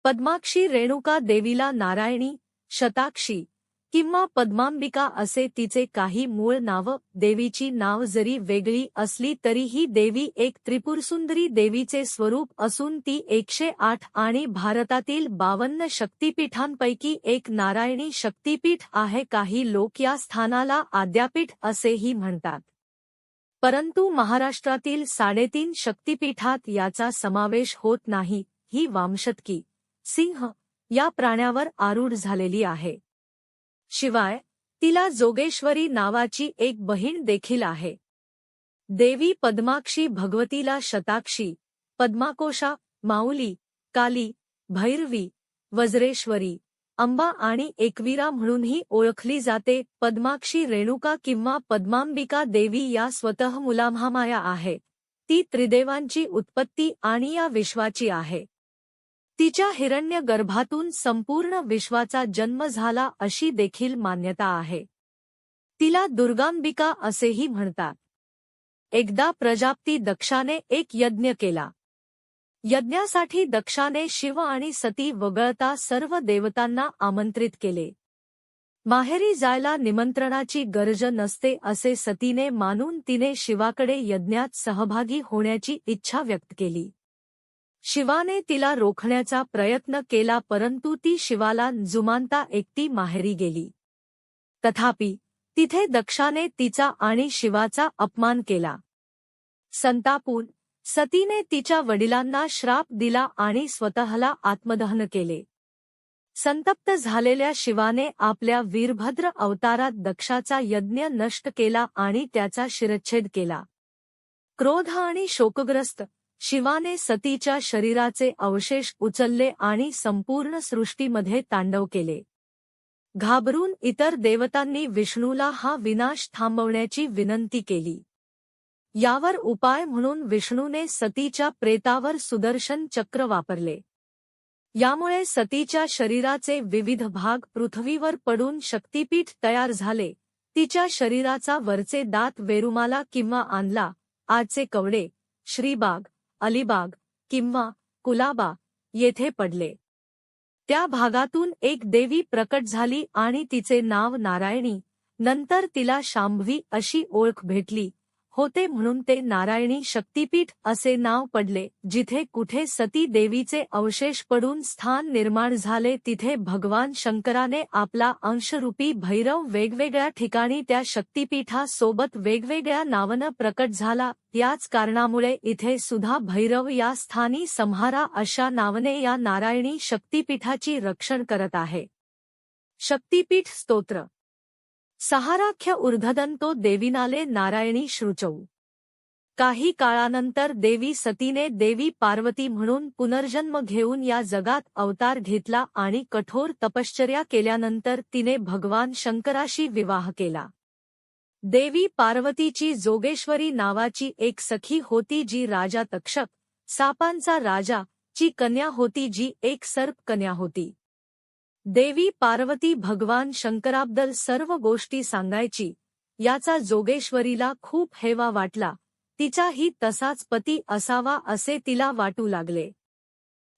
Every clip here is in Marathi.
पद्माक्षी रेणुका देवीला नारायणी, शताक्षी किंवा पद्मांबिका असे तिचे काही मूळ नाव. देवीची नाव जरी वेगळी असली तरीही देवी एक त्रिपुरसुंदरी देवीचे स्वरूप असून ती 108 आणि भारतातील 52 शक्तिपीठांपैकी एक नारायणी शक्तिपीठ आहे. काही लोक या स्थानाला आद्यापीठ असेही म्हणतात, परंतु महाराष्ट्रातील 3.5 शक्तिपीठात याचा समावेश होत नाही. ही वामशतकी सिंह या प्राण्यावर आरूढ झालेली आहे. शिवाय तिला जोगेश्वरी नावाची एक बहीण देखील आहे. देवी पद्माक्षी भगवतीला शताक्षी, पद्माकोशा, माऊली, काली, भैरवी, वज्रेश्वरी, अंबा आणि एकवीरा म्हणूनही ओळखली जाते. पद्माक्षी रेणुका किंवा पद्मांबिका देवी या स्वतः मुलामहामाया आहे. ती त्रिदेवांची उत्पत्ती आणि या विश्वाची आहे. तिच्या हिरण्य गर्भातून संपूर्ण विश्वाचा जन्म झाला अशी देखील मान्यता आहे. तिला दुर्गांबिका असेही म्हणतात. एकदा प्रजापती दक्षाने एक यज्ञ केला. यज्ञासाठी दक्षाने शिव आणि सती वगळता सर्व देवतांना आमंत्रित केले. माहेरी जायला निमंत्रणाची गरज नसते असे सतीने मानून तिने शिवाकडे यज्ञात सहभागी होण्याची इच्छा व्यक्त केली. शिवाने तिला रोखण्याचा प्रयत्न केला, परंतु ती शिवाला जुमानता एकटी माहेरी गेली. तथापि तिथे दक्षाने तिचा आणि शिवाचा अपमान केला. संतापून सतीने तिच्या वडिलांना श्राप दिला आणि स्वतःला आत्मदहन केले. संतप्त झालेल्या शिवाने आपल्या वीरभद्र अवतारात दक्षाचा यज्ञ नष्ट केला आणि त्याचा शिरच्छेद केला. क्रोध आणि शोकग्रस्त शिवाने सतीच्या शरीराचे अवशेष उचलले आणि संपूर्ण सृष्टीमध्ये तांडव केले. घाबरून इतर देवतांनी विष्णूला हा विनाश थांबवण्याची विनंती केली. यावर उपाय म्हणून विष्णूने सतीच्या प्रेतावर सुदर्शन चक्र वापरले. यामुळे सतीच्या शरीराचे विविध भाग पृथ्वीवर पडून शक्तिपीठ तयार झाले. तिच्या शरीराचा वरचे दात वेरुमाला किंवा आंधला, आजचे कवडे, श्रीबाग, अलिबाग किंवा कुलाबा येथे पडले. त्या भागातून एक देवी प्रकट झाली आणि तिचे नाव नारायणी, नंतर तिला शांभवी अशी ओळख भेटली होते म्हणून ते नारायणी शक्तिपीठ असे नाव पडले. जिथे कुठे सती देवीचे अवशेष पडून स्थान निर्माण झाले तिथे भगवान शंकराने आपला अंशरूपी भैरव वेगवेगळ्या ठिकाणी त्या शक्तिपीठासोबत वेगवेगळ्या नावानं प्रकट झाला. याच कारणामुळे इथे सुधा भैरव या स्थानी संहारा अशा नावाने या नारायणी शक्तिपीठाची रक्षण करत आहे. शक्तिपीठ स्तोत्र. सहाराख्य ऊर्ध्वदन्तो देवीनाले नारायणी श्रुचौ. काही काळानंतर देवी सतीने देवी पार्वती म्हणून पुनर्जन्म घेऊन या जगात अवतार घेतला आणि कठोर तपश्चर्या केल्यानंतर तिने भगवान शंकराशी विवाह केला. देवी पार्वतीची जोगेश्वरी नावाची एक सखी होती जी राजा तक्षक, सापांचा राजा, ची कन्या होती जी एक सर्प कन्या होती. देवी पार्वती भगवान शंकराबद्दल सर्व गोष्टी सांगायची. याचा जोगेश्वरीला खूप हेवा वाटला. तिचाही तसाच पती असावा असे तिला वाटू लागले.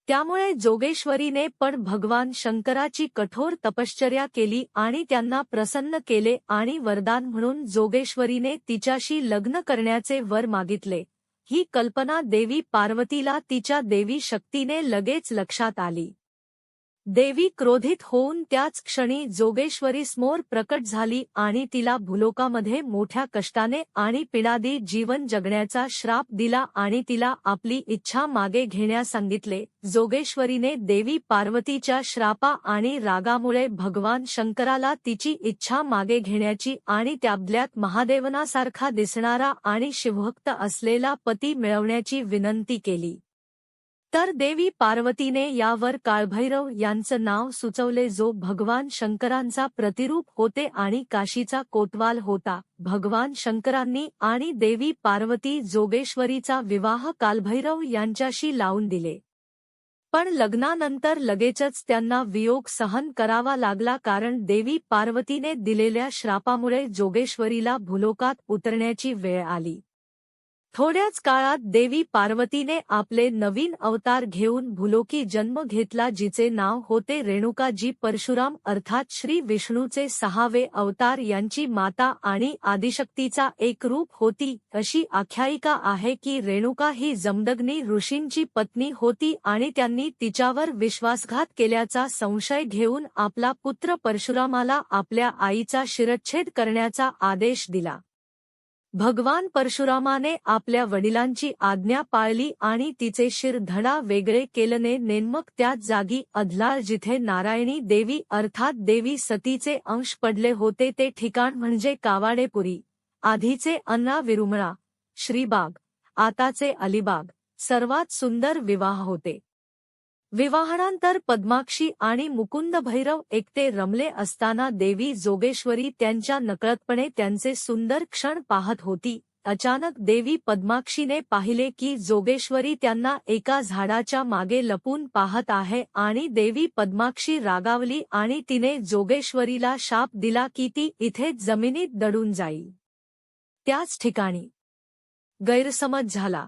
त्यामुळे जोगेश्वरीने पण भगवान शंकराची कठोर तपश्चर्या केली आणि त्यांना प्रसन्न केले आणि वरदान म्हणून जोगेश्वरीने तिच्याशी लग्न करण्याचे वर मागितले. ही कल्पना देवी पार्वतीला तिच्या देवी शक्तीने लगेच लक्षात आली. देवी क्रोधित होऊन त्याच क्षणी जोगेश्वरीसमोर प्रकट झाली आणि तिला भूलोकामध्ये मोठ्या कष्टाने आणि पिडादी जीवन जगण्याचा श्राप दिला आणि तिला आपली इच्छा मागे घेण्यास सांगितले. जोगेश्वरीने देवी पार्वतीच्या श्रापा आणि रागामुळे भगवान शंकराला तिची इच्छा मागे घेण्याची आणि त्याबदल्यात महादेवनासारखा दिसणारा आणि शिवभक्त असलेला पती मिळवण्याची विनंती केली. तर देवी पार्वतीने यावर काळभैरव यांचं नाव सुचवले जो भगवान शंकरांचा प्रतिरूप होते आणि काशीचा कोतवाल होता. भगवान शंकरांनी आणि देवी पार्वती जोगेश्वरीचा विवाह कालभैरव यांच्याशी लावून दिले. पण लग्नानंतर लगेचच त्यांना वियोग सहन करावा लागला कारण देवी पार्वतीने दिलेल्या श्रापामुळे जोगेश्वरीला भूलोकात उतरण्याची वेळ आली. थोड्याच काळात देवी पार्वतीने आपले नवीन अवतार घेऊन भूलोकी जन्म घेतला, जिचे नाव होते रेणुका, जी परशुराम अर्थात श्री विष्णूचे 6वे अवतार यांची माता आणि आदिशक्तीचा एक रूप होती। अशी आख्यायिका आहे की रेणुका ही जमदग्नी ऋषींची पत्नी होती आणि त्यांनी तिच्यावर विश्वासघात केल्याचा संशय घेऊन आपला पुत्र परशुरामाला आपल्या आईचा शिरच्छेद करण्याचा आदेश दिला। भगवान परशुरामाने आपल्या वडिलांची आज्ञा पाळली आणि तिचे शिर धडा वेगळे केल्याने नेमक त्याच जागी अधलाळ, जिथे नारायणी देवी अर्थात देवी सतीचे अंश पडले होते, ते ठिकाण म्हणजे कावाडेपुरी। आधीचे अन्ना विरुमळा, श्रीबाग, आताचे अलिबाग, सर्वात सुंदर विवाह होते। विवाहानंतर पद्माक्षी आणि मुकुंद भैरव एकटे रमले असताना देवी जोगेश्वरी त्यांच्या नकळतपणे त्यांचे सुंदर क्षण पाहत होती। अचानक देवी पद्माक्षीने पाहिले की जोगेश्वरी त्यांना एका झाडाच्या मागे लपून पाहत आहे आणि देवी पद्माक्षी रागावली आणि तिने जोगेश्वरीला शाप दिला की ती इथेच जमिनीत दडून जाईल। त्याच ठिकाणी गैरसमज झाला।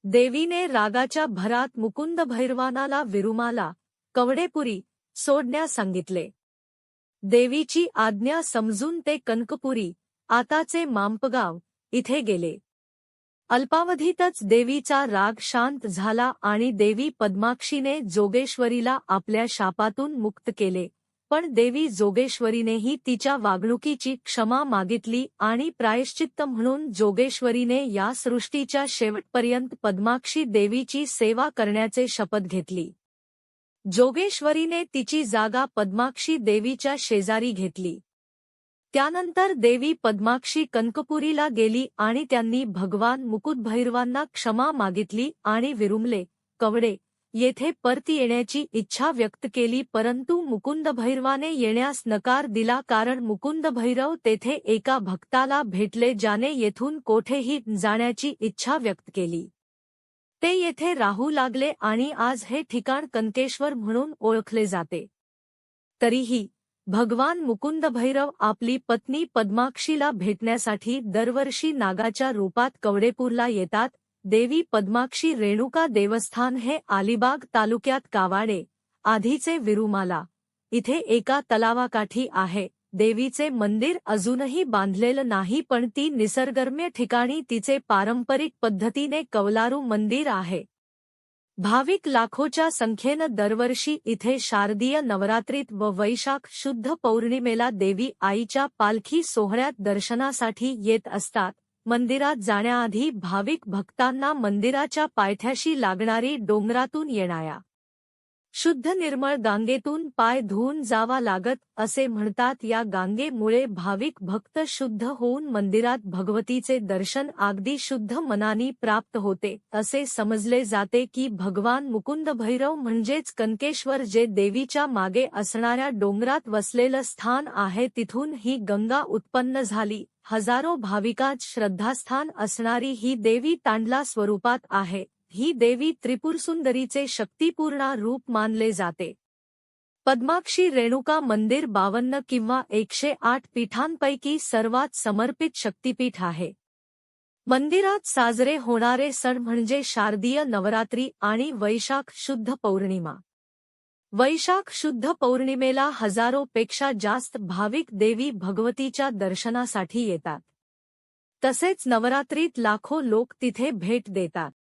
देवीने रागाच्या भरात मुकुंद भैरवानाला विरुमाला, कवडेपुरी सोडण्यास सांगितले। देवीची आज्ञा समजून ते कनकपुरी, आताचे मांपगाव, इथे गेले। अल्पावधीतच देवीचा राग शांत झाला आणि देवी पद्माक्षीने जोगेश्वरीला आपल्या शापातून मुक्त केले। पण देवी जोगेश्वरीनेही तिच्या वागणुकीची क्षमा मागितली आणि प्रायश्चित्त म्हणून जोगेश्वरीने या सृष्टीच्या शेवटपर्यंत पद्माक्षी देवीची सेवा करण्याचे शपथ घेतली। जोगेश्वरीने तिची जागा पद्माक्षी देवीच्या शेजारी घेतली। त्यानंतर देवी पद्माक्षी कनकपुरीला गेली आणि त्यांनी भगवान मुकुटभैरवांना क्षमा मागितली आणि विरुमले, कवडे येथे परत येण्याची इच्छा व्यक्त केली, परंतु मुकुंदभैरवाने येण्यास नकार दिला, कारण मुकुंदभैरव तेथे एका भक्ताला भेटले ज्याने येथून कोठेही जाण्याची इच्छा व्यक्त केली। ते येथे राहू लागले आणि आज हे ठिकाण कनकेश्वर म्हणून ओळखले जाते। तरीही भगवान मुकुंदभैरव आपली पत्नी पद्माक्षीला भेटण्यासाठी दरवर्षी नागाच्या रूपात कवडेपूरला येतात। देवी पद्माक्षी रेणुका देवस्थान हे अलिबाग तालुक्यात कावाडे, आधीचे विरुमाला, इथे एका तलावाकाठी आहे। देवीचे मंदिर अजूनही बांधलेलं नाही, पण ती निसर्गरम्य ठिकाणी तिचे पारंपरिक पद्धतीने कौलारू मंदिर आहे। भाविक लाखोच्या संख्येनं दरवर्षी इथे शारदीय नवरात्रीत व वैशाख शुद्ध पौर्णिमेला देवी आईच्या पालखी सोहळ्यात दर्शनासाठी येत असतात। मंदिरात जाण्याआधी भाविक भक्तांना मंदिराच्या पायथ्याशी लागणारी डोंगरातून येणाऱ्या शुद्ध निर्मळ गांगेतून पाय धुवून जावा लागत असे म्हणतात। या गांगेमुळे भाविक भक्त शुद्ध होऊन मंदिरात भगवतीचे दर्शन अगदी शुद्ध मनाने प्राप्त होते। असे समजले जाते की भगवान मुकुंदभैरव म्हणजेच कनकेश्वर, जे देवीच्या मागे असणाऱ्या डोंगरात वसलेलं स्थान आहे, तिथून ही गंगा उत्पन्न झाली। हजारो भाविकांत श्रद्धास्थान असणारी ही देवी तांडला स्वरूपात आहे। ही देवी त्रिपुरसुंदरीचे शक्तिपूर्ण रूप मानले जाते। पद्माक्षी रेणुका मंदिर 52 किंवा 108 पीठांपैकी सर्वात समर्पित शक्तिपीठ आहे। मंदिरात साजरे होणारे सण म्हणजे शारदीय नवरात्री आणि वैशाख शुद्ध पौर्णिमा। वैशाख शुद्ध पौर्णिमेला हजारोपेक्षा जास्त भाविक देवी भगवतीच्या दर्शनासाठी येतात। तसेच नवरात्रीत लाखो लोक तिथे भेट देतात।